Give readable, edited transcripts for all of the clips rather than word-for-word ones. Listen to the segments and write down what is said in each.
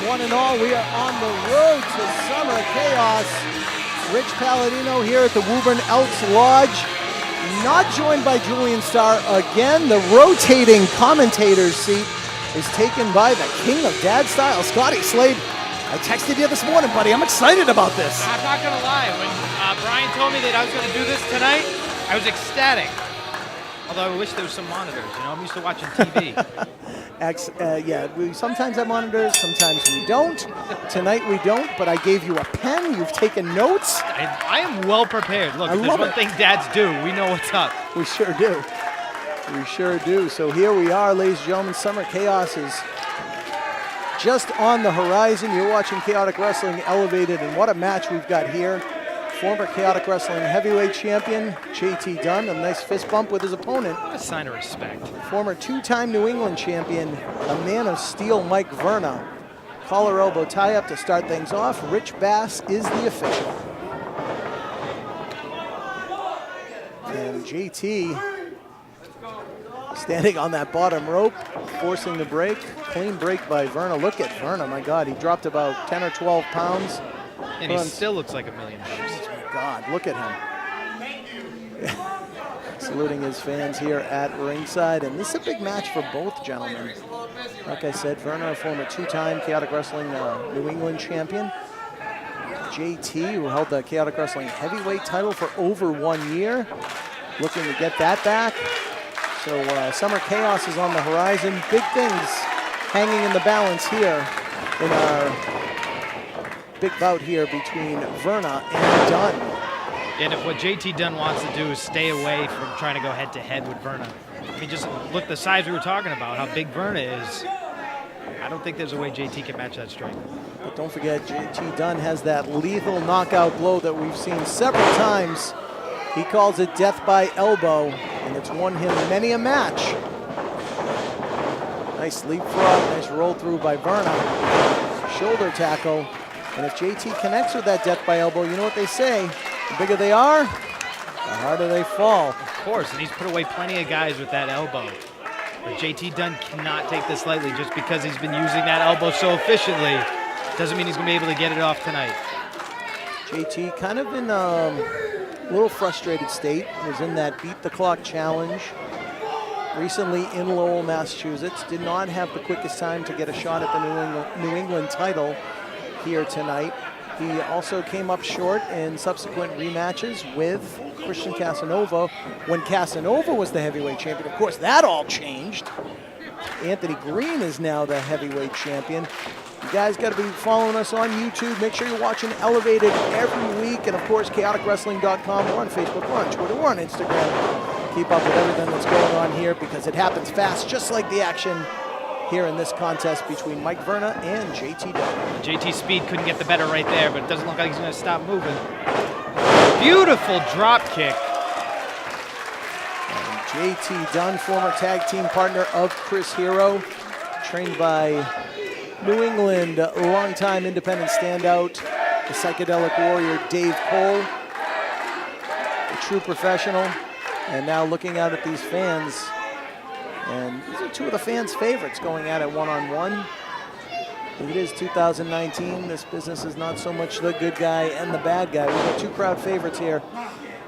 one and all. We are on the road to Summer Chaos. Rich Palladino here at the Woburn Elks Lodge. Not joined by Julian Starr again. The rotating commentator's seat is taken by the king of dad style, Scotty Slade. I texted you this morning, buddy. I'm excited about this. I'm not going to lie. When Brian told me that I was going to do this tonight, I was ecstatic. Although I wish there was some monitors. You know, I'm used to watching TV. Yeah, we sometimes have monitors, sometimes we don't. Tonight we don't, but I gave you a pen. You've taken notes. I am well prepared. Look, if there's one thing dads do, we know what's up. We sure do. We sure do. So here we are, ladies and gentlemen. Summer Chaos is just on the horizon. You're watching Chaotic Wrestling Elevated, and what a match we've got here. Former Chaotic Wrestling heavyweight champion, JT Dunn, a nice fist bump with his opponent. What a sign of respect. Former two-time New England champion, a man of steel, Mike Verna. Collar elbow tie-up to start things off. Rich Bass is the official. And JT standing on that bottom rope, forcing the break. Clean break by Verna. Look at Verna, my God, he dropped about 10 or 12 pounds. And he still looks like $1 million. God, look at him. Saluting his fans here at ringside. And this is a big match for both gentlemen. Like I said, Verna, a former two-time Chaotic Wrestling New England champion. JT, who held the Chaotic Wrestling heavyweight title for over 1 year. Looking to get that back. So Summer Chaos is on the horizon. Big things hanging in the balance here in our big bout here between Verna and Dunn. And if what JT Dunn wants to do is stay away from trying to go head-to-head with Verna. I mean, just look the size we were talking about, how big Verna is. I don't think there's a way JT can match that strength. But don't forget, JT Dunn has that lethal knockout blow that we've seen several times. He calls it death by elbow, and it's won him many a match. Nice leapfrog, nice roll through by Verna. Shoulder tackle. And if JT connects with that death by elbow, you know what they say, the bigger they are, the harder they fall. Of course, and he's put away plenty of guys with that elbow. But JT Dunn cannot take this lightly just because he's been using that elbow so efficiently. Doesn't mean he's going to be able to get it off tonight. JT kind of in a little frustrated state. Was in that beat the clock challenge recently in Lowell, Massachusetts. Did not have the quickest time to get a shot at the New England title here tonight. He also came up short in subsequent rematches with Christian Casanova when Casanova was the heavyweight champion. Of course, that all changed. Anthony Green is now the heavyweight champion. You guys got to be following us on YouTube. Make sure you're watching Elevated every week. And of course, chaoticwrestling.com. We're on Facebook, we're on Twitter, we're on Instagram. Keep up with everything that's going on here because it happens fast, just like the action here in this contest between Mike Verna and JT Dunn. JT's speed couldn't get the better right there, but it doesn't look like he's going to stop moving. Beautiful drop kick. And JT Dunn, former tag team partner of Chris Hero, trained by New England longtime independent standout, the psychedelic warrior Dave Cole, a true professional, and now looking out at these fans. And these are two of the fans' favorites going at it one-on-one. It is 2019. This business is not so much the good guy and the bad guy. We've got two crowd favorites here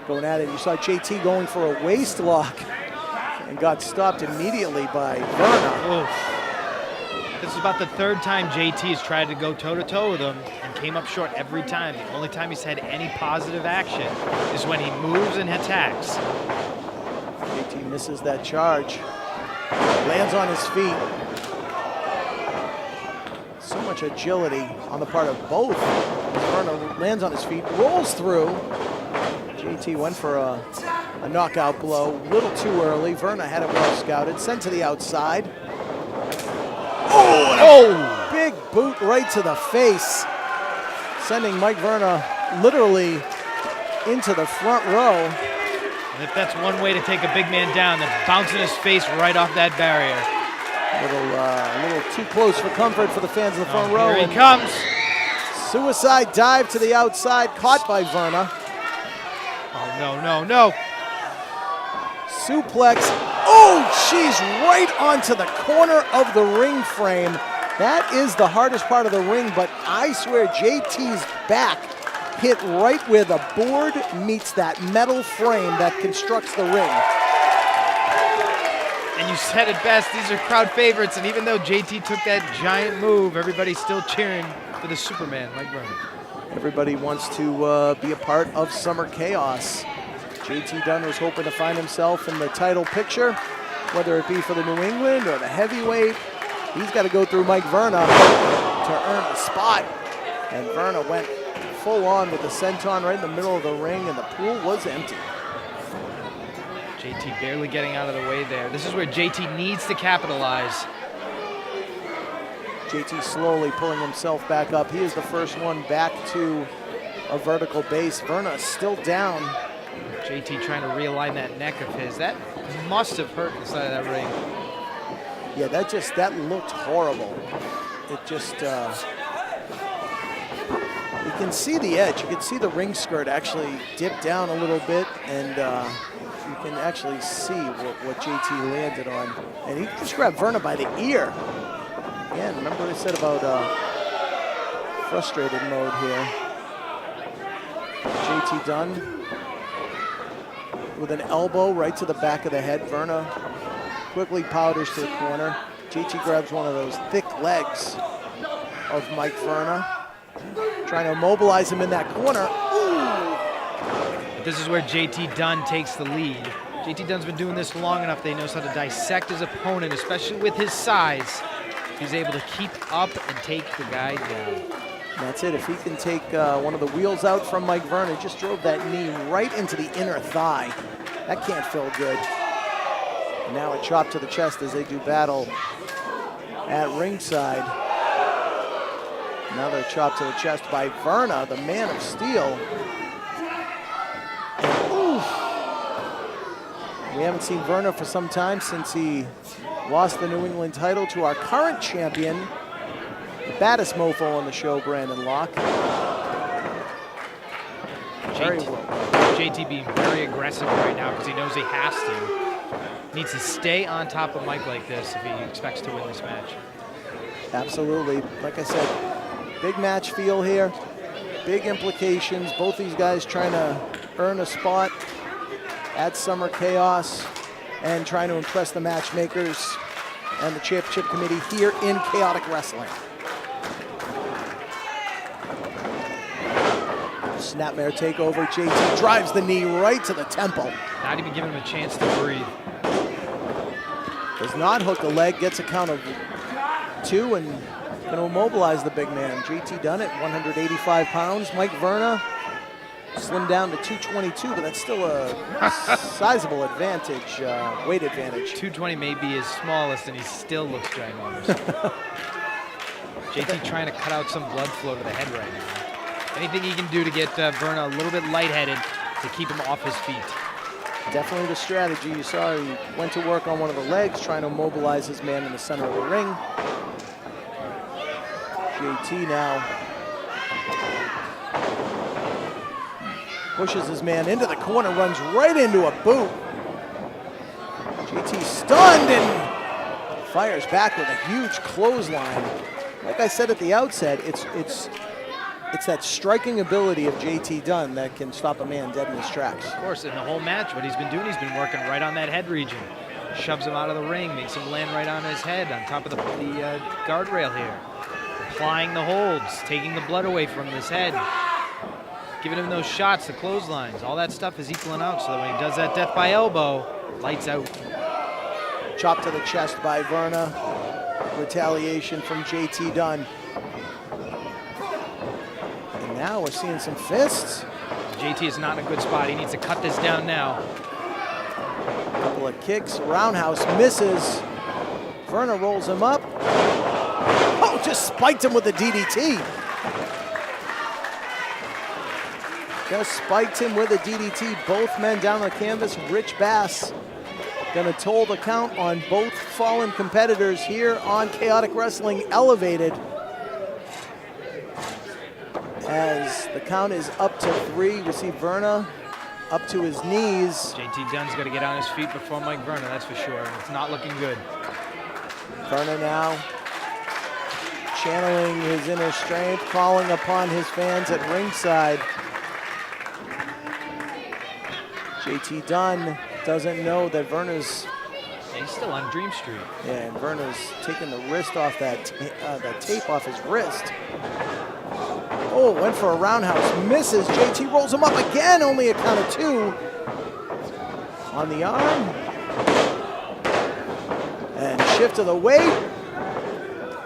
going at it. You saw JT going for a waist lock and got stopped immediately by Verna. Oof. This is about the third time JT has tried to go toe-to-toe with him and came up short every time. The only time he's had any positive action is when he moves and attacks. JT misses that charge. Lands on his feet. So much agility on the part of both. Verna lands on his feet, rolls through. JT went for a knockout blow, a little too early. Verna had it well scouted, sent to the outside. Oh, big boot right to the face, sending Mike Verna literally into the front row. And if that's one way to take a big man down, then bouncing his face right off that barrier. A little too close for comfort for the fans in the front row. Here he comes. Suicide dive to the outside, caught by Verna. Oh, no, no, no. Suplex. Oh, she's right onto the corner of the ring frame. That is the hardest part of the ring, but I swear JT's back hit right where the board meets that metal frame that constructs the ring. And you said it best, these are crowd favorites, and even though JT took that giant move, everybody's still cheering for the Superman, Mike Verna. Everybody wants to be a part of Summer Chaos. JT Dunn was hoping to find himself in the title picture, whether it be for the New England or the heavyweight. He's got to go through Mike Verna to earn a spot. And Verna went full on with the senton right in the middle of the ring, and the pool was empty. JT barely getting out of the way there. This is where JT needs to capitalize. JT slowly pulling himself back up. He is the first one back to a vertical base. Verna still down. JT trying to realign that neck of his. That must have hurt the side of that ring. Yeah, that looked horrible. It just, you can see the edge. You can see the ring skirt actually dip down a little bit, and you can actually see what JT landed on. And he just grabbed Verna by the ear. Again, remember what I said about frustrated mode here. JT Dunn with an elbow right to the back of the head. Verna quickly powders to the corner. JT grabs one of those thick legs of Mike Verna, trying to immobilize him in that corner. Ooh. This is where JT Dunn takes the lead. JT Dunn's been doing this long enough that he knows how to dissect his opponent, especially with his size. He's able to keep up and take the guy down. That's it. If he can take one of the wheels out from Mike Verna, just drove that knee right into the inner thigh. That can't feel good. And now a chop to the chest as they do battle at ringside. Another chop to the chest by Verna, the man of steel. And, oof. We haven't seen Verna for some time since he lost the New England title to our current champion, the baddest mofo on the show, Brandon Locke. JT being very aggressive right now because he knows he has to. Needs to stay on top of Mike like this if he expects to win this match. Absolutely. Like I said, big match feel here, big implications. Both these guys trying to earn a spot at Summer Chaos and trying to impress the matchmakers and the championship committee here in Chaotic Wrestling. Snapmare takeover. JT drives the knee right to the temple. Not even giving him a chance to breathe. Does not hook the leg, gets a count of 2 and going to immobilize the big man. JT Dunn at 185 pounds. Mike Verna slimmed down to 222, but that's still a sizable advantage, weight advantage. 220 may be his smallest, and he still looks ginormous. JT trying to cut out some blood flow to the head right now. Anything he can do to get Verna a little bit lightheaded to keep him off his feet. Definitely the strategy. You saw he went to work on one of the legs, trying to immobilize his man in the center of the ring. JT now pushes his man into the corner, runs right into a boot. JT stunned and fires back with a huge clothesline. Like I said at the outset, it's that striking ability of JT Dunn that can stop a man dead in his tracks. Of course, in the whole match, what he's been doing, he's been working right on that head region. Shoves him out of the ring, makes him land right on his head on top of the guardrail here. Applying the holds, taking the blood away from his head. Giving him those shots, the clotheslines, all that stuff is equaling out so that when he does that death by elbow, lights out. Chop to the chest by Verna. Retaliation from JT Dunn. And now we're seeing some fists. JT is not in a good spot. He needs to cut this down now. A couple of kicks. Roundhouse misses. Verna rolls him up. Oh, just spiked him with the DDT. Just spiked him with a DDT. Both men down on the canvas. Rich Bass gonna toll the count on both fallen competitors here on Chaotic Wrestling Elevated. As the count is up to 3, we see Verna up to his knees. JT Dunn's got to get on his feet before Mike Verna, that's for sure. It's not looking good. Verna now channeling his inner strength, calling upon his fans at ringside. JT Dunn doesn't know that Verna's... He's still on Dream Street. Yeah, and Verna's taking the wrist off that tape off his wrist. Oh, went for a roundhouse, misses. JT rolls him up again, only a count of 2. On the arm. And shift of the weight.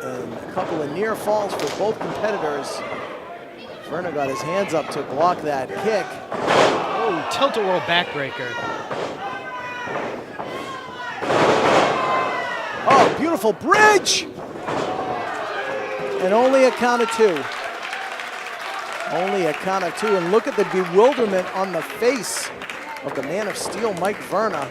And a couple of near falls for both competitors. Verna got his hands up to block that kick. Oh, tilt-a-whirl backbreaker. Oh, beautiful bridge! And only a count of 2. Only a count of 2, and look at the bewilderment on the face of the Man of Steel, Mike Verna.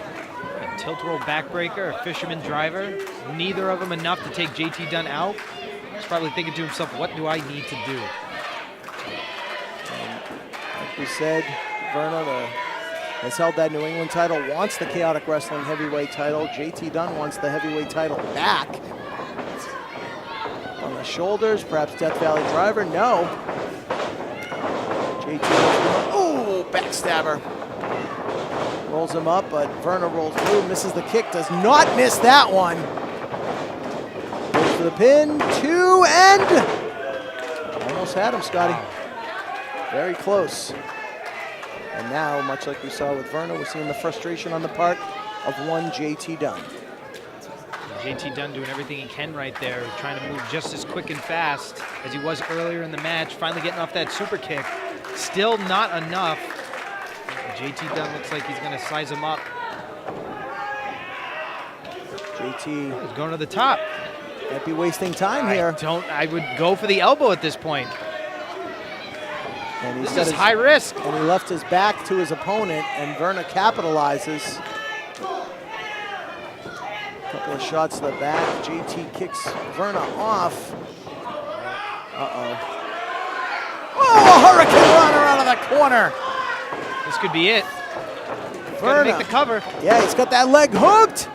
A tilt-a-whirl backbreaker, a fisherman driver. Neither of them enough to take JT Dunn out. He's probably thinking to himself, what do I need to do? And like we said, Verna has held that New England title, wants the Chaotic Wrestling Heavyweight title. JT Dunn wants the Heavyweight title back. On the shoulders, perhaps Death Valley Driver, no. JT, ooh, backstabber. Rolls him up, but Verna rolls through, misses the kick, does not miss that one. Goes for the pin, 2, and almost had him, Scotty. Very close. And now, much like we saw with Verna, we're seeing the frustration on the part of one JT Dunn. JT Dunn doing everything he can right there, trying to move just as quick and fast as he was earlier in the match, finally getting off that super kick. Still not enough. JT Dunn looks like he's going to size him up. JT he's going to the top. Might be wasting time here. I would go for the elbow at this point. And this is high risk. And he left his back to his opponent, and Verna capitalizes. Couple of shots to the back. JT kicks Verna off. Uh-oh. Oh, hurricane runner out of the corner. This could be it. Verna. Gotta make the cover. Yeah, he's got that leg hooked.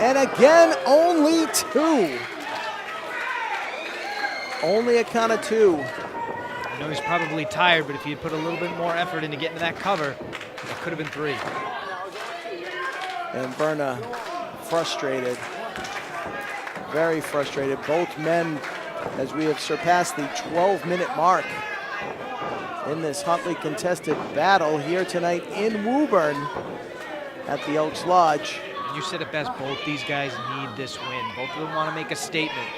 And again, only 2. Only a count of 2. I know he's probably tired, but if he had put a little bit more effort into getting to that cover, it could have been 3. And Verna frustrated. Very frustrated. Both men, as we have surpassed the 12-minute mark in this hotly contested battle here tonight in Woburn at the Elks Lodge. You said it best, both these guys need this win. Both of them want to make a statement.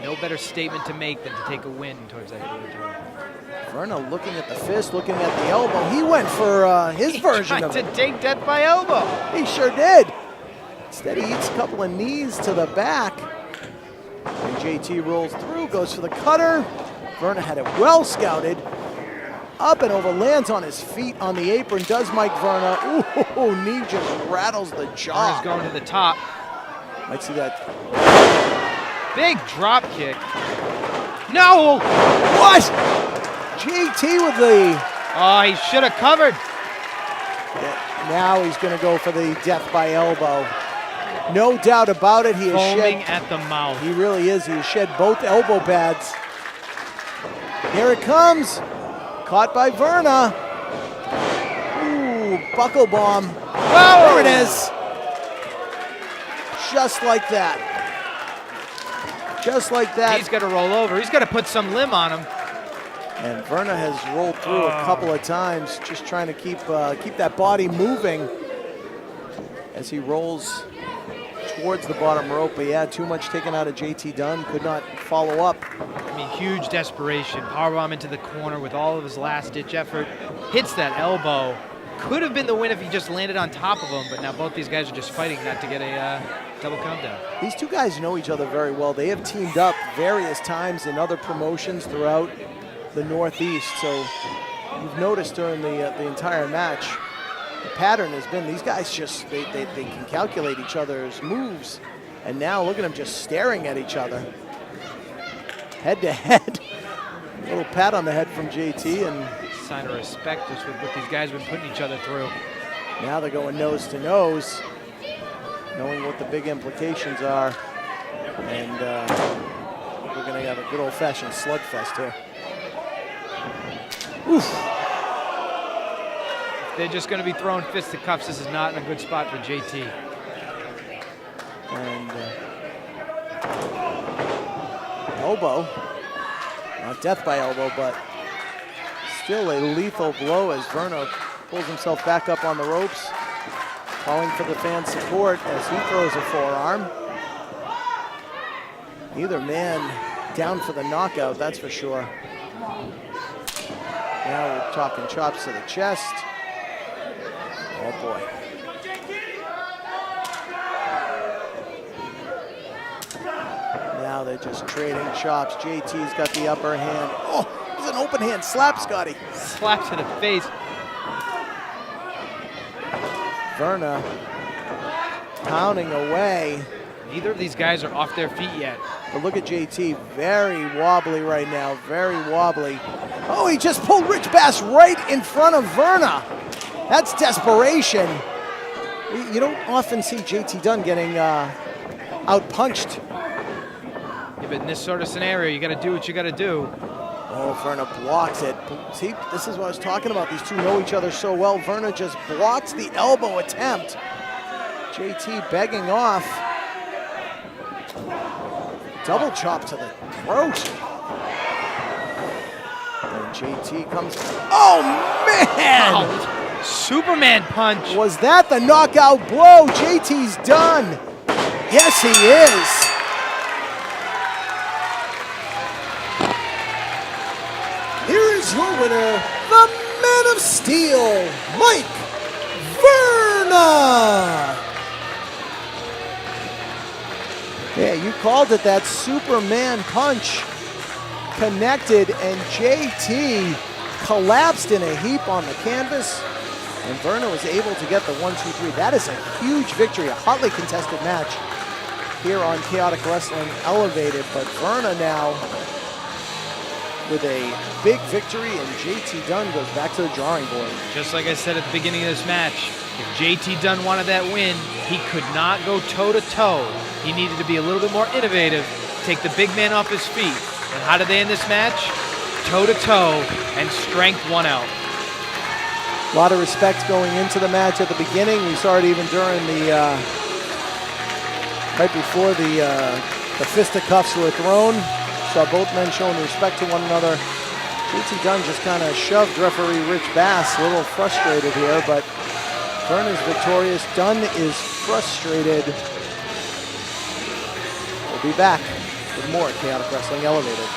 No better statement to make than to take a win towards that heavyweight title. Verna looking at the fist, looking at the elbow. He went for his version of it. He tried to take death by elbow. He sure did. Instead, he eats a couple of knees to the back. And JT rolls through, goes for the cutter. Verna had it well scouted. Up and over, lands on his feet on the apron, does Mike Verna. Ooh, knee just rattles the jaw. Verna's going to the top. Might see that. Big drop kick. No! What? JT with the... Oh, he should have covered. Yeah, now he's going to go for the death by elbow. No doubt about it. He is foaming at the mouth. He really is. He has shed both elbow pads. Here it comes. Caught by Verna. Ooh, buckle bomb. Whoa! There it is. Just like that. Just like that. He's got to roll over. He's got to put some limb on him. And Verna has rolled through a couple of times, just trying to keep that body moving as he rolls towards the bottom rope. But yeah, too much taken out of JT Dunn. Could not follow up. I mean, huge desperation. Powerbomb into the corner with all of his last-ditch effort. Hits that elbow. Could have been the win if he just landed on top of him, but now both these guys are just fighting not to get a double countdown. These two guys know each other very well. They have teamed up various times in other promotions throughout the Northeast. So you've noticed during the entire match, the pattern has been these guys just, they can calculate each other's moves. And now look at them just staring at each other. Head to head. A little pat on the head from JT, and sign of respect just with what these guys have been putting each other through. Now they're going nose to nose, knowing what the big implications are. And We're going to have a good old-fashioned slugfest here. Oof. If they're just going to be throwing fisticuffs, this is not in a good spot for JT. And elbow. Not death by elbow, but still a lethal blow as Verna pulls himself back up on the ropes, calling for the fan support as he throws a forearm. Neither man down for the knockout, that's for sure. Now we're talking chops to the chest. Oh boy. Now they're just trading chops. JT's got the upper hand. Oh, it's an open hand slap, Scotty. Slap to the face. Verna pounding away. Neither of these guys are off their feet yet. But look at JT, very wobbly right now, very wobbly. Oh, he just pulled Rich Bass right in front of Verna. That's desperation. You don't often see JT Dunn getting out-punched. Yeah, but in this sort of scenario, you got to do what you got to do. Oh, Verna blocks it. See, this is what I was talking about. These two know each other so well. Verna just blocks the elbow attempt. JT begging off. Double chop to the throat. And JT comes. Oh, man! Wow. Superman punch. Was that the knockout blow? JT's done. Yes, he is. Here is your winner, the Man of Steel, Mike Verna. Yeah, you called it, that Superman punch connected, and JT collapsed in a heap on the canvas, and Verna was able to get the 1-2-3. That is a huge victory, a hotly contested match here on Chaotic Wrestling Elevated, but Verna now with a big victory, and JT Dunn goes back to the drawing board. Just like I said at the beginning of this match, if JT Dunn wanted that win, he could not go toe-to-toe. He needed to be a little bit more innovative, take the big man off his feet. And how did they end this match? Toe-to-toe, and strength won out. A lot of respect going into the match at the beginning. We saw it even during the, right before the fisticuffs were thrown. Saw both men showing respect to one another. JT Dunn just kind of shoved referee Rich Bass, a little frustrated here, but Verna's victorious. Dunn is frustrated. We'll be back with more Chaotic Wrestling Elevated.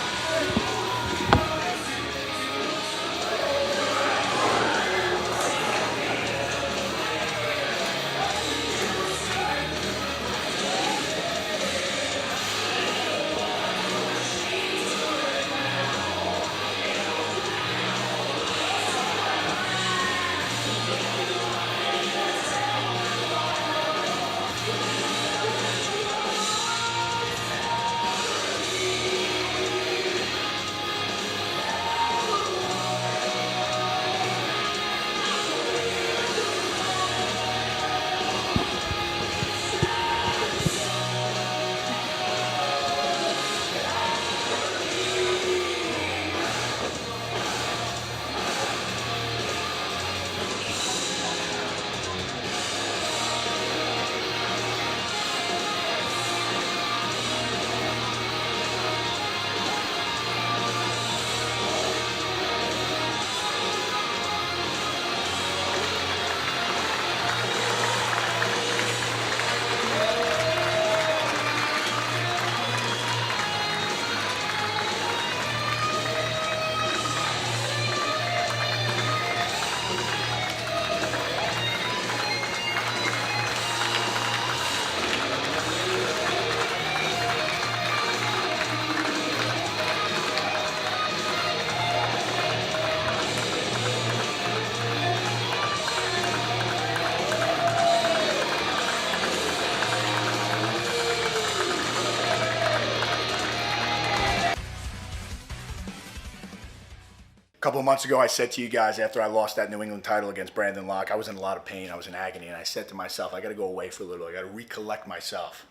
A couple of months ago, I said to you guys after I lost that New England title against Brandon Locke, I was in a lot of pain, I was in agony, and I said to myself, I got to go away for a little, I got to recollect myself.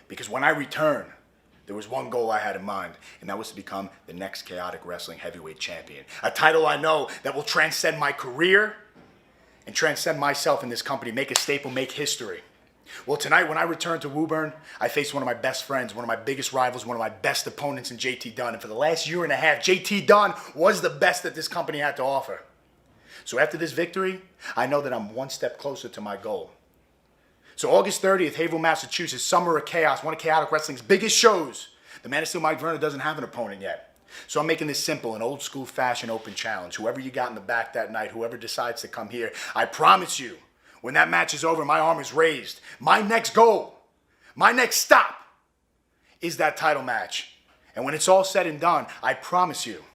Because when I return, there was one goal I had in mind, and that was to become the next Chaotic Wrestling Heavyweight Champion. A title I know that will transcend my career and transcend myself in this company, make a staple, make history. Well, tonight when I return to Woburn, I face one of my best friends, one of my biggest rivals, one of my best opponents in JT Dunn. And for the last year and a half, JT Dunn was the best that this company had to offer. So after this victory, I know that I'm one step closer to my goal. So August 30th, Haverhill, Massachusetts, Summer of Chaos, one of Chaotic Wrestling's biggest shows. The Man of Steel, Mike Verna, doesn't have an opponent yet. So I'm making this simple, an old school fashion open challenge. Whoever you got in the back that night, whoever decides to come here, I promise you, when that match is over, my arm is raised. My next goal, my next stop is that title match. And when it's all said and done, I promise you,